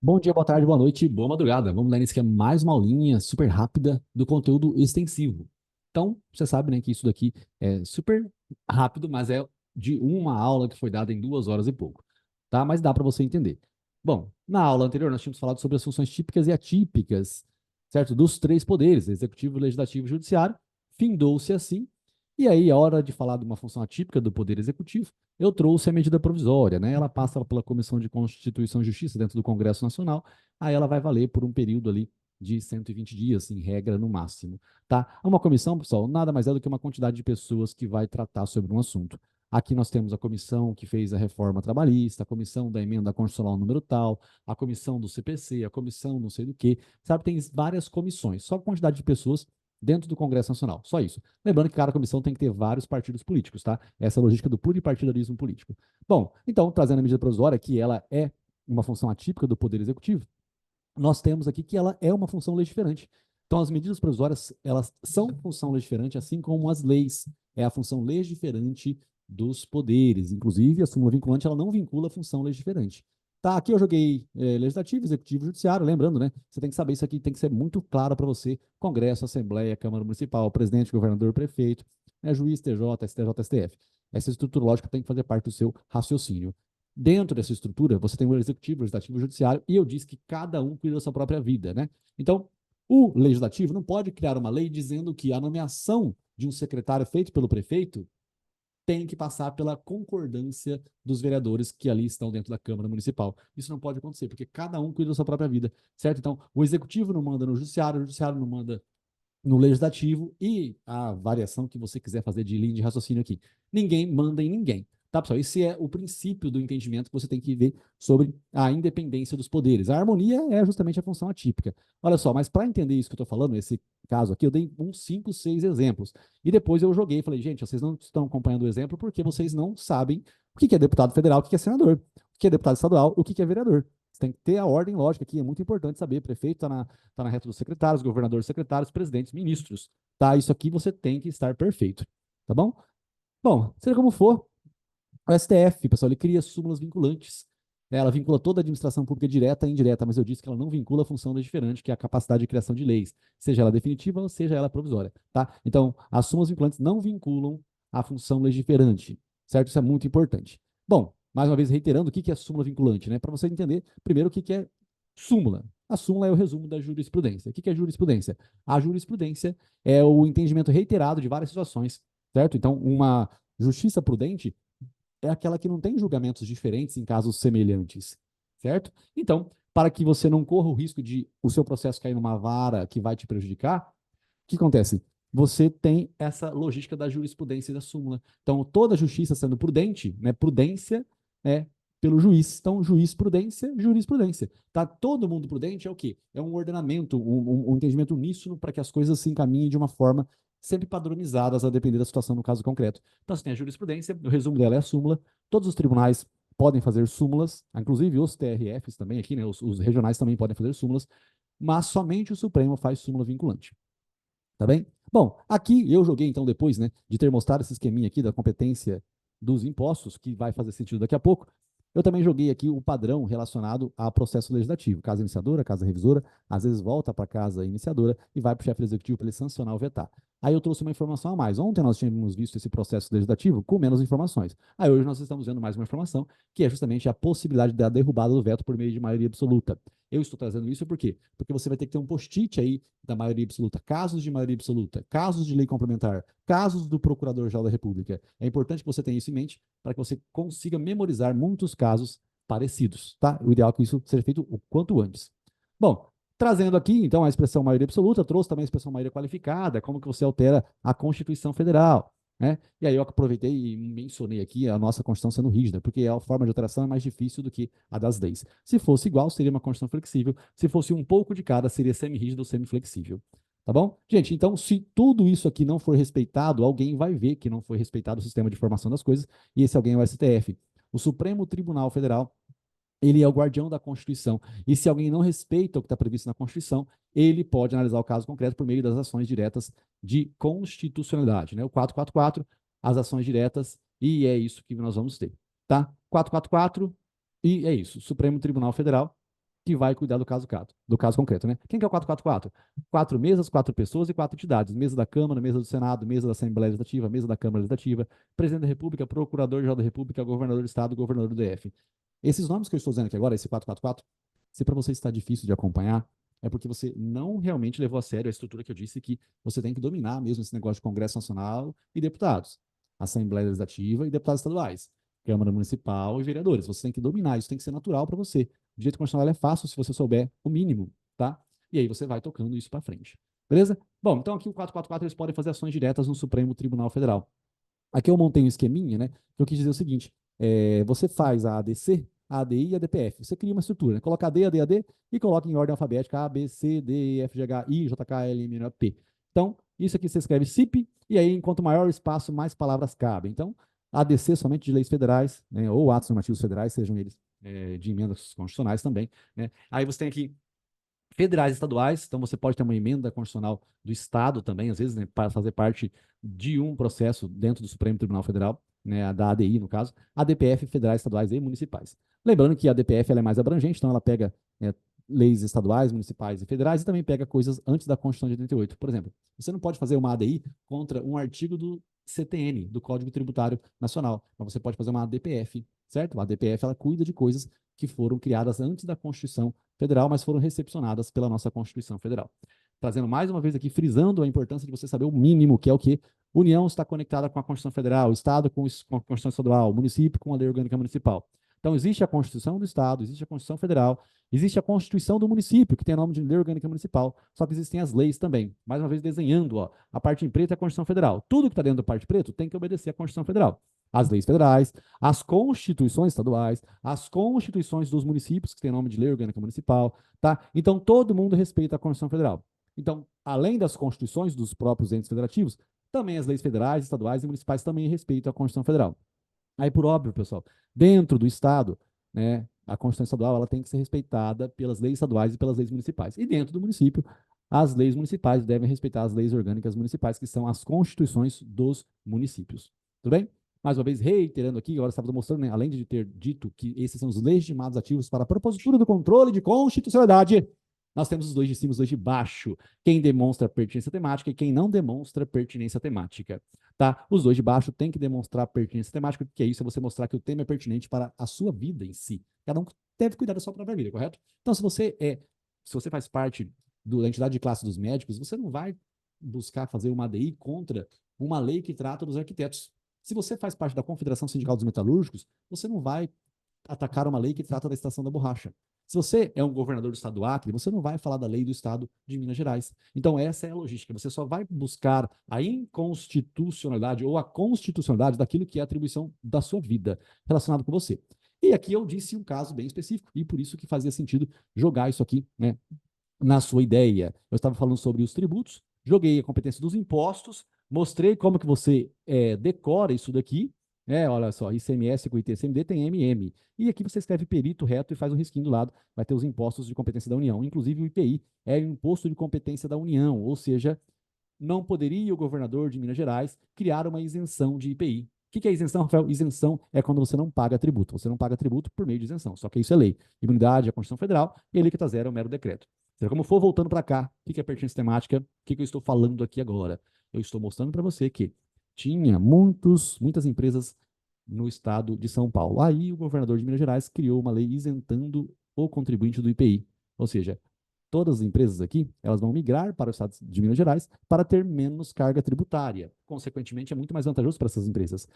Bom dia, boa tarde, boa noite, boa madrugada. Vamos dar início aqui a mais uma aulinha super rápida do conteúdo extensivo. Então, você sabe, né, que isso daqui é super rápido, mas é de uma aula que foi dada em 2 horas e pouco, tá? Mas dá para você entender. Bom, na aula anterior nós tínhamos falado sobre as funções típicas e atípicas, certo? Dos três poderes, executivo, legislativo e judiciário. Findou-se assim. E aí, a hora de falar de uma função atípica do poder executivo, eu trouxe a medida provisória, né? Ela passa pela Comissão de Constituição e Justiça dentro do Congresso Nacional, aí ela vai valer por um período ali de 120 dias, em regra, no máximo, tá? Uma comissão, pessoal, nada mais é do que uma quantidade de pessoas que vai tratar sobre um assunto. Aqui nós temos a comissão que fez a reforma trabalhista, a comissão da emenda constitucional número tal, a comissão do CPC, a comissão não sei do que, sabe? Tem várias comissões, só quantidade de pessoas dentro do Congresso Nacional, só isso. Lembrando que cada comissão tem que ter vários partidos políticos, tá? Essa é a logística do pluripartidarismo político. Bom, então, trazendo a medida provisória, que ela é uma função atípica do Poder Executivo, nós temos aqui que ela é uma função legiferante. Então, as medidas provisórias, elas são função legiferante, assim como as leis. É a função legiferante dos poderes. Inclusive, a súmula vinculante, ela não vincula a função legiferante. Tá, aqui eu joguei legislativo, executivo, judiciário, lembrando, né? Você tem que saber isso aqui, tem que ser muito claro para você. Congresso, Assembleia, Câmara Municipal, presidente, governador, prefeito, né, juiz, TJ, STJ, STF. Essa estrutura lógica tem que fazer parte do seu raciocínio. Dentro dessa estrutura, você tem o executivo, o legislativo e o judiciário, e eu disse que cada um cuida da sua própria vida, né? Então, o legislativo não pode criar uma lei dizendo que a nomeação de um secretário feito pelo prefeito tem que passar pela concordância dos vereadores que ali estão dentro da Câmara Municipal. Isso não pode acontecer, porque cada um cuida da sua própria vida, certo? Então, o executivo não manda no judiciário, o judiciário não manda no legislativo e a variação que você quiser fazer de linha de raciocínio aqui. Ninguém manda em ninguém. Tá, pessoal? Esse é o princípio do entendimento que você tem que ver sobre a independência dos poderes. A harmonia é justamente a função atípica. Olha só, mas para entender isso que eu estou falando, esse caso aqui, eu dei uns 5, 6 exemplos. E depois eu joguei e falei, gente, vocês não estão acompanhando o exemplo porque vocês não sabem o que é deputado federal, o que é senador, o que é deputado estadual, o que é vereador. Você tem que ter a ordem lógica aqui, é muito importante saber. Prefeito está na reta dos secretários, governadores, secretários, presidentes, ministros. Tá? Isso aqui você tem que estar perfeito. Tá bom? Bom, seja como for, o STF, pessoal, ele cria súmulas vinculantes. Né? Ela vincula toda a administração pública direta e indireta, mas eu disse que ela não vincula a função legiferante, que é a capacidade de criação de leis, seja ela definitiva ou seja ela provisória. Tá? Então, as súmulas vinculantes não vinculam a função legiferante, certo? Isso é muito importante. Bom, mais uma vez reiterando o que é súmula vinculante, né? Para você entender, primeiro, o que é súmula. A súmula é o resumo da jurisprudência. O que é jurisprudência? A jurisprudência é o entendimento reiterado de várias situações, certo? Então, uma justiça prudente é aquela que não tem julgamentos diferentes em casos semelhantes, certo? Então, para que você não corra o risco de o seu processo cair numa vara que vai te prejudicar, o que acontece? Você tem essa logística da jurisprudência e da súmula. Então, toda justiça sendo prudente, né, prudência é pelo juiz. Então, jurisprudência, jurisprudência. Tá todo mundo prudente é o quê? É um ordenamento, um entendimento uníssono para que as coisas se encaminhem de uma forma sempre padronizadas a depender da situação no caso concreto. Então, você tem a jurisprudência, o resumo dela é a súmula. Todos os tribunais podem fazer súmulas, inclusive os TRFs também aqui, né, os regionais também podem fazer súmulas, mas somente o Supremo faz súmula vinculante. Tá bem? Bom, aqui eu joguei então depois, né, de ter mostrado esse esqueminha aqui da competência dos impostos, que vai fazer sentido daqui a pouco, eu também joguei aqui o padrão relacionado a processo legislativo. Casa iniciadora, casa revisora, às vezes volta para a casa iniciadora e vai para o chefe executivo para ele sancionar ou vetar. Aí eu trouxe uma informação a mais. Ontem nós tínhamos visto esse processo legislativo com menos informações. Aí hoje nós estamos vendo mais uma informação, que é justamente a possibilidade da derrubada do veto por meio de maioria absoluta. Eu estou trazendo isso por quê? Porque você vai ter que ter um post-it aí da maioria absoluta, casos de maioria absoluta, casos de lei complementar, casos do Procurador-Geral da República. É importante que você tenha isso em mente para que você consiga memorizar muitos casos parecidos, tá? O ideal é que isso seja feito o quanto antes. Bom, trazendo aqui, então, a expressão maioria absoluta, trouxe também a expressão maioria qualificada, como que você altera a Constituição Federal, né? E aí eu aproveitei e mencionei aqui a nossa Constituição sendo rígida, porque a forma de alteração é mais difícil do que a das leis. Se fosse igual, seria uma Constituição flexível. Se fosse um pouco de cada, seria semi-rígido ou semi-flexível. Tá bom? Gente, então, se tudo isso aqui não for respeitado, alguém vai ver que não foi respeitado o sistema de formação das coisas, e esse alguém é o STF. O Supremo Tribunal Federal, ele é o guardião da Constituição. E se alguém não respeita o que está previsto na Constituição, ele pode analisar o caso concreto por meio das ações diretas de constitucionalidade, né? O 444, as ações diretas, e é isso que nós vamos ter, tá? 444, e é isso. Supremo Tribunal Federal que vai cuidar do caso concreto, né? Quem que é o 444? 4 mesas, 4 pessoas e 4 entidades. Mesa da Câmara, mesa do Senado, mesa da Assembleia Legislativa, mesa da Câmara Legislativa, presidente da República, procurador-geral da República, governador do Estado, governador do DF. Esses nomes que eu estou dizendo aqui agora, esse 444, se para você está difícil de acompanhar, é porque você não realmente levou a sério a estrutura que eu disse que você tem que dominar mesmo esse negócio de Congresso Nacional e deputados, Assembleia Legislativa e deputados estaduais, Câmara Municipal e vereadores. Você tem que dominar, isso tem que ser natural para você. O direito constitucional é fácil se você souber o mínimo, tá? E aí você vai tocando isso para frente. Beleza? Bom, então aqui o 444 eles podem fazer ações diretas no Supremo Tribunal Federal. Aqui eu montei um esqueminha, né? Que eu quis dizer o seguinte: você faz a ADC, a ADI e a DPF. Você cria uma estrutura, né? Coloca AD, AD, AD e coloca em ordem alfabética A, B, C, D, E, F, G, H, I, J, K, L, M, N, P. Então, isso aqui você escreve CIP, e aí, quanto maior o espaço, mais palavras cabem. Então, ADC somente de leis federais, né? Ou atos normativos federais, sejam eles de emendas constitucionais também, né? Aí você tem aqui federais e estaduais, então você pode ter uma emenda constitucional do Estado também, às vezes, né, para fazer parte de um processo dentro do Supremo Tribunal Federal, né, da ADI, no caso, a DPF, federais, estaduais e municipais. Lembrando que a DPF ela é mais abrangente, então ela pega leis estaduais, municipais e federais e também pega coisas antes da Constituição de 88. Por exemplo, você não pode fazer uma ADI contra um artigo do CTN, do Código Tributário Nacional, mas você pode fazer uma ADPF, certo? A ADPF ela cuida de coisas que foram criadas antes da Constituição Federal, mas foram recepcionadas pela nossa Constituição Federal. Trazendo mais uma vez aqui, frisando a importância de você saber o mínimo, que é o que União está conectada com a Constituição Federal, Estado com a Constituição Estadual, município com a Lei Orgânica Municipal. Então, existe a Constituição do Estado, existe a Constituição Federal, existe a Constituição do município, que tem o nome de Lei Orgânica Municipal, só que existem as leis também. Mais uma vez, desenhando, ó, a parte em preto é a Constituição Federal. Tudo que está dentro da parte preto tem que obedecer à Constituição Federal. As leis federais, as constituições estaduais, as constituições dos municípios, que tem nome de Lei Orgânica Municipal, tá? Então, todo mundo respeita a Constituição Federal. Então, além das constituições dos próprios entes federativos, também as leis federais, estaduais e municipais também respeitam a Constituição Federal. Aí, por óbvio, pessoal, dentro do Estado, né, a Constituição Estadual ela tem que ser respeitada pelas leis estaduais e pelas leis municipais. E dentro do município, as leis municipais devem respeitar as leis orgânicas municipais, que são as constituições dos municípios. Tudo bem? Mais uma vez, reiterando aqui, agora estava mostrando, né, além de ter dito que esses são os legitimados ativos para a propositura do controle de constitucionalidade, nós temos os dois de cima e os dois de baixo. Quem demonstra pertinência temática e quem não demonstra pertinência temática. Tá? Os dois de baixo têm que demonstrar pertinência temática, porque isso é você mostrar que o tema é pertinente para a sua vida em si. Cada um deve cuidar da sua própria vida, correto? Então, se você faz parte da entidade de classe dos médicos, você não vai buscar fazer uma ADI contra uma lei que trata dos arquitetos. Se você faz parte da Confederação Sindical dos Metalúrgicos, você não vai atacar uma lei que trata da extração da borracha. Se você é um governador do estado do Acre, você não vai falar da lei do estado de Minas Gerais. Então, essa é a logística. Você só vai buscar a inconstitucionalidade ou a constitucionalidade daquilo que é a atribuição da sua vida relacionado com você. E aqui eu disse um caso bem específico, e por isso que fazia sentido jogar isso aqui, né, na sua ideia. Eu estava falando sobre os tributos, joguei a competência dos impostos, mostrei como que você decora isso daqui, olha só, ICMS com ITCMD tem MM. E aqui você escreve perito reto e faz um risquinho do lado, vai ter os impostos de competência da União. Inclusive o IPI é o imposto de competência da União, ou seja, não poderia o governador de Minas Gerais criar uma isenção de IPI. O que é isenção, Rafael? Isenção é quando você não paga tributo. Você não paga tributo por meio de isenção. Só que isso é lei. Imunidade é a Constituição Federal e a alíquota zero é um mero decreto. Seja como for, voltando para cá, o que é pertinência temática? O que eu estou falando aqui agora? Eu estou mostrando para você que tinha muitas empresas no estado de São Paulo. Aí o governador de Minas Gerais criou uma lei isentando o contribuinte do IPI. Ou seja, todas as empresas aqui, elas vão migrar para o estado de Minas Gerais para ter menos carga tributária. Consequentemente, é muito mais vantajoso para essas empresas.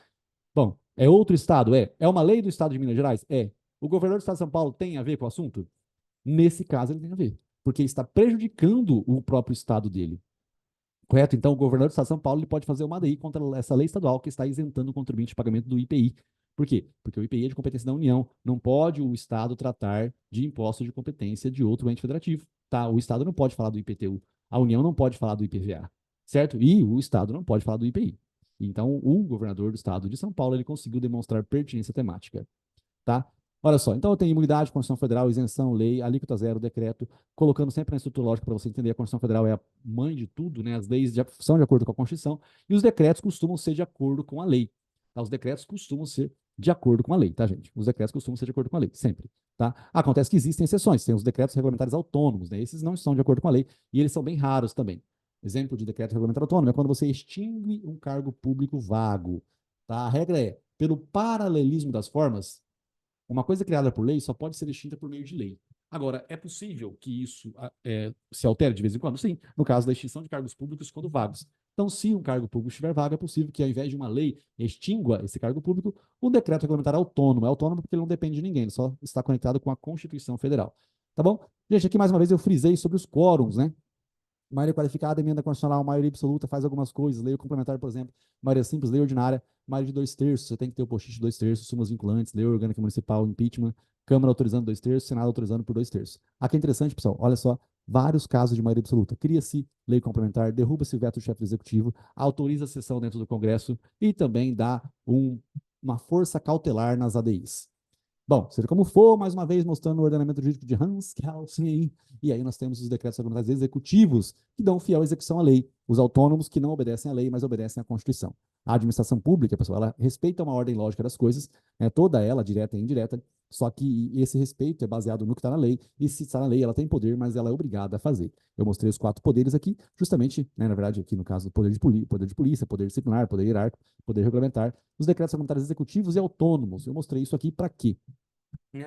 Bom, é outro estado? É uma lei do estado de Minas Gerais? É. O governador do estado de São Paulo tem a ver com o assunto? Nesse caso, ele tem a ver, porque está prejudicando o próprio estado dele. Correto? Então, o governador do estado de São Paulo ele pode fazer uma ADI contra essa lei estadual que está isentando o contribuinte de pagamento do IPI. Por quê? Porque o IPI é de competência da União. Não pode o Estado tratar de imposto de competência de outro ente federativo. Tá? O Estado não pode falar do IPTU. A União não pode falar do IPVA. Certo? E o Estado não pode falar do IPI. Então, o governador do estado de São Paulo ele conseguiu demonstrar pertinência temática. Tá? Olha só, então eu tenho imunidade, Constituição Federal, isenção, lei, alíquota zero, decreto, colocando sempre na estrutura lógica para você entender, a Constituição Federal é a mãe de tudo, né? As leis são de acordo com a Constituição, e os decretos costumam ser de acordo com a lei. Tá? Os decretos costumam ser de acordo com a lei, tá, gente? Os decretos costumam ser de acordo com a lei, sempre, tá? Acontece que existem exceções, tem os decretos regulamentares autônomos, né? Esses não estão de acordo com a lei e eles são bem raros também. Exemplo de decreto regulamentar autônomo é quando você extingue um cargo público vago, tá? A regra é, pelo paralelismo das formas, uma coisa criada por lei só pode ser extinta por meio de lei. Agora, é possível que isso se altere de vez em quando? Sim, no caso da extinção de cargos públicos quando vagos. Então, se um cargo público estiver vago, é possível que, ao invés de uma lei extingua esse cargo público, um decreto regulamentar autônomo. É autônomo porque ele não depende de ninguém, ele só está conectado com a Constituição Federal. Tá bom? Gente, aqui mais uma vez eu frisei sobre os quórums, né? Maioria qualificada, emenda constitucional, maioria absoluta, faz algumas coisas. Lei complementar, por exemplo, maioria simples, lei ordinária, maioria de 2/3, você tem que ter o post-it de 2/3, súmulas vinculantes, lei orgânica municipal, impeachment, Câmara autorizando 2/3, Senado autorizando por 2/3. Aqui é interessante, pessoal, olha só, vários casos de maioria absoluta. Cria-se lei complementar, derruba-se o veto do chefe do executivo, autoriza a sessão dentro do Congresso e também dá uma força cautelar nas ADIs. Bom, seja como for, mais uma vez mostrando o ordenamento jurídico de Hans Kelsen. E aí nós temos os decretos regulamentares executivos, que dão fiel execução à lei. Os autônomos que não obedecem à lei, mas obedecem à Constituição. A administração pública, pessoal, ela respeita uma ordem lógica das coisas, toda ela, direta e indireta, só que esse respeito é baseado no que está na lei, e se está na lei, ela tem poder, mas ela é obrigada a fazer. Eu mostrei os 4 poderes aqui, justamente, né, na verdade, aqui no caso do poder de polícia, poder disciplinar, poder hierárquico, poder regulamentar, os decretos regulamentares executivos e autônomos. Eu mostrei isso aqui para quê?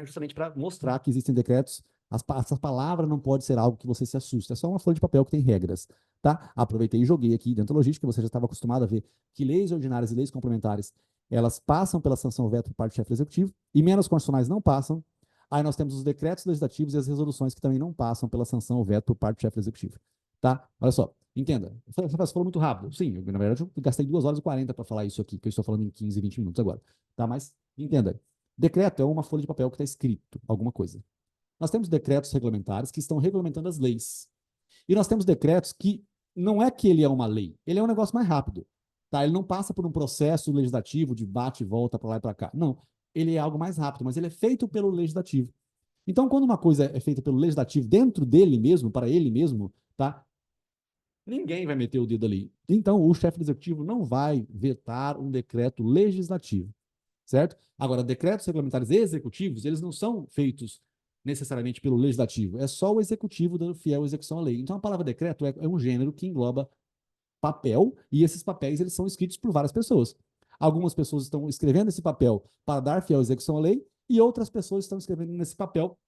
Justamente para mostrar que existem decretos. Essa palavra não pode ser algo que você se assusta, é só uma folha de papel que tem regras, tá? Aproveitei e joguei aqui dentro da logística, você já estava acostumado a ver que leis ordinárias e leis complementares, elas passam pela sanção veto por parte do chefe executivo, e menos constitucionais não passam. Aí nós temos os decretos legislativos e as resoluções que também não passam pela sanção ou veto por parte do chefe executivo, tá? Olha só, entenda, você falou muito rápido. Sim, na verdade eu gastei 2 horas e 40 para falar isso aqui, que eu estou falando em 15, 20 minutos agora, tá? Mas entenda, decreto é uma folha de papel que está escrito alguma coisa. Nós temos decretos regulamentares que estão regulamentando as leis. E nós temos decretos que não é que ele é uma lei, ele é um negócio mais rápido. Tá? Ele não passa por um processo legislativo de bate e volta para lá e para cá. Não, ele é algo mais rápido, mas ele é feito pelo legislativo. Então, quando uma coisa é feita pelo legislativo dentro dele mesmo, para ele mesmo, tá? Ninguém vai meter o dedo ali. Então, o chefe do executivo não vai vetar um decreto legislativo, certo? Agora, decretos regulamentares executivos, eles não são feitos necessariamente pelo legislativo, é só o executivo dando fiel execução à lei. Então, a palavra decreto é um gênero que engloba papel, e esses papéis eles são escritos por várias pessoas. Algumas pessoas estão escrevendo esse papel para dar fiel execução à lei, e outras pessoas estão escrevendo nesse papel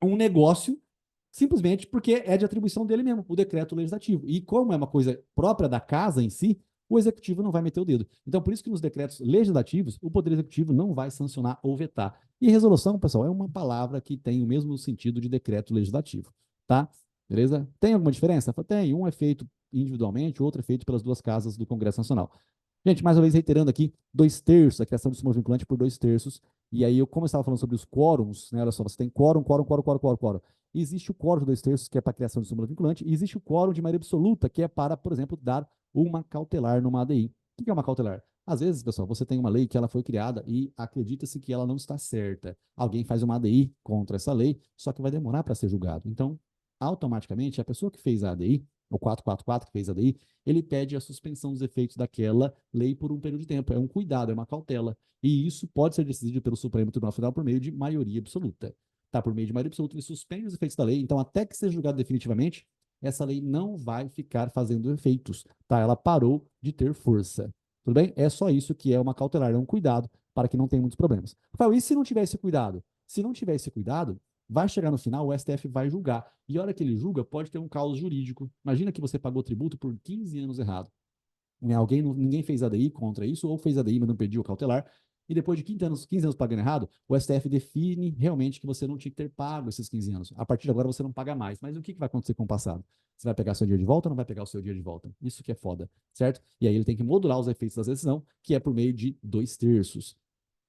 um negócio simplesmente porque é de atribuição dele mesmo, o decreto legislativo. E como é uma coisa própria da casa em si, o executivo não vai meter o dedo. Então, por isso que nos decretos legislativos, o poder executivo não vai sancionar ou vetar. E resolução, pessoal, é uma palavra que tem o mesmo sentido de decreto legislativo, tá? Beleza? Tem alguma diferença? Tem. Um é feito individualmente, o outro é feito pelas 2 casas do Congresso Nacional. Gente, mais uma vez reiterando aqui, 2/3, a criação de súmula vinculante por 2/3. E aí, como eu estava falando sobre os quórums, né? Olha só, você tem quórum. Existe o quórum de 2/3, que é para a criação de súmula vinculante, e existe o quórum de maioria absoluta, que é para, por exemplo, dar uma cautelar numa ADI. O que é uma cautelar? Às vezes, pessoal, você tem uma lei que ela foi criada e acredita-se que ela não está certa. Alguém faz uma ADI contra essa lei, só que vai demorar para ser julgado. Então, automaticamente, a pessoa que fez a ADI, o 444 que fez a ADI, ele pede a suspensão dos efeitos daquela lei por um período de tempo. É um cuidado, é uma cautela. E isso pode ser decidido pelo Supremo Tribunal Federal por meio de maioria absoluta. Tá, por meio de maioria absoluta, ele suspende os efeitos da lei. Então, até que seja julgado definitivamente, essa lei não vai ficar fazendo efeitos. Tá? Ela parou de ter força. Tudo bem? É só isso que é uma cautelar, é um cuidado para que não tenha muitos problemas. Rafael, e se não tiver esse cuidado? Se não tiver esse cuidado, vai chegar no final, o STF vai julgar. E a hora que ele julga, pode ter um caos jurídico. Imagina que você pagou tributo por 15 anos errado. Ninguém fez ADI contra isso, ou fez ADI, mas não pediu o cautelar. E depois de 15 anos pagando errado, o STF define realmente que você não tinha que ter pago esses 15 anos. A partir de agora você não paga mais. Mas o que vai acontecer com o passado? Você vai pegar seu dia de volta ou não vai pegar o seu dia de volta? Isso que é foda, certo? E aí ele tem que modular os efeitos da decisão, que é por meio de 2/3.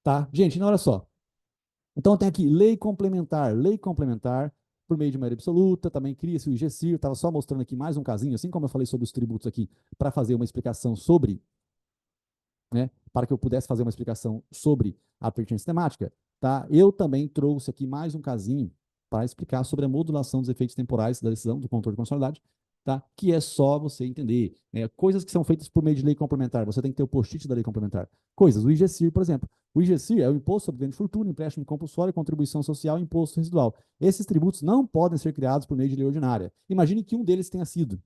Tá? Gente, não, olha só. Então tem aqui lei complementar, por meio de maioria absoluta, também cria-se o IGCIR, estava só mostrando aqui mais um casinho, assim como eu falei sobre os tributos aqui, para fazer uma explicação sobre, né, para que eu pudesse fazer uma explicação sobre a pertinência temática, tá? Eu também trouxe aqui mais um casinho para explicar sobre a modulação dos efeitos temporais da decisão do controle de constitucionalidade, tá? Que é só você entender, né? Coisas que são feitas por meio de lei complementar, você tem que ter o post-it da lei complementar. Coisas, o IGCIR, por exemplo. O IGCIR é o Imposto sobre Ganho de Fortuna, Empréstimo Compulsório, Contribuição Social e Imposto Residual. Esses tributos não podem ser criados por meio de lei ordinária. Imagine que um deles tenha sido.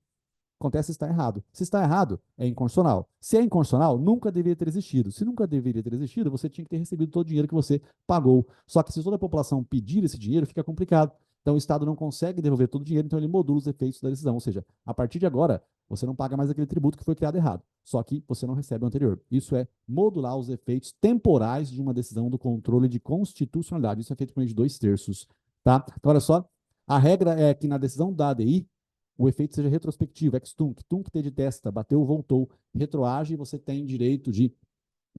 Acontece se está errado. Se está errado, é inconstitucional. Se é inconstitucional, nunca deveria ter existido. Se nunca deveria ter existido, você tinha que ter recebido todo o dinheiro que você pagou. Só que se toda a população pedir esse dinheiro, fica complicado. Então o Estado não consegue devolver todo o dinheiro, então ele modula os efeitos da decisão. Ou seja, a partir de agora, você não paga mais aquele tributo que foi criado errado. Só que você não recebe o anterior. Isso é modular os efeitos temporais de uma decisão do controle de constitucionalidade. Isso é feito por meio de 2/3. Tá? Então, olha só. A regra é que na decisão da ADI, o efeito seja retrospectivo, ex-tunc, tunc T de testa, bateu, voltou, retroage, e você tem direito de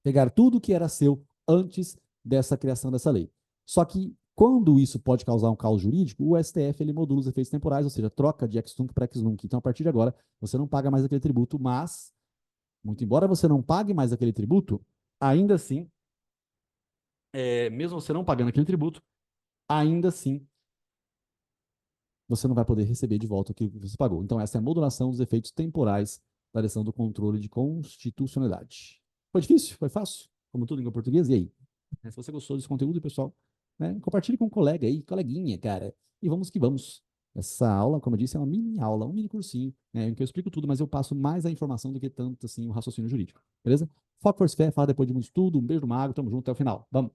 pegar tudo que era seu antes dessa criação dessa lei. Só que quando isso pode causar um caos jurídico, o STF ele modula os efeitos temporais, ou seja, troca de ex-tunc para ex-nunc. Então, a partir de agora, você não paga mais aquele tributo, mas, muito embora você não pague mais aquele tributo, ainda assim, mesmo você não pagando aquele tributo, ainda assim você não vai poder receber de volta aquilo que você pagou. Então, essa é a modulação dos efeitos temporais da decisão do controle de constitucionalidade. Foi difícil? Foi fácil? Como tudo em língua portuguesa? E aí? Se você gostou desse conteúdo, pessoal, né, compartilhe com um colega aí, coleguinha, cara. E vamos que vamos. Essa aula, como eu disse, é uma mini aula, um mini cursinho, né, em que eu explico tudo, mas eu passo mais a informação do que tanto assim o raciocínio jurídico. Beleza? Foco, força, fé, fala depois de muito estudo. Um beijo do mago, tamo junto até o final. Vamos!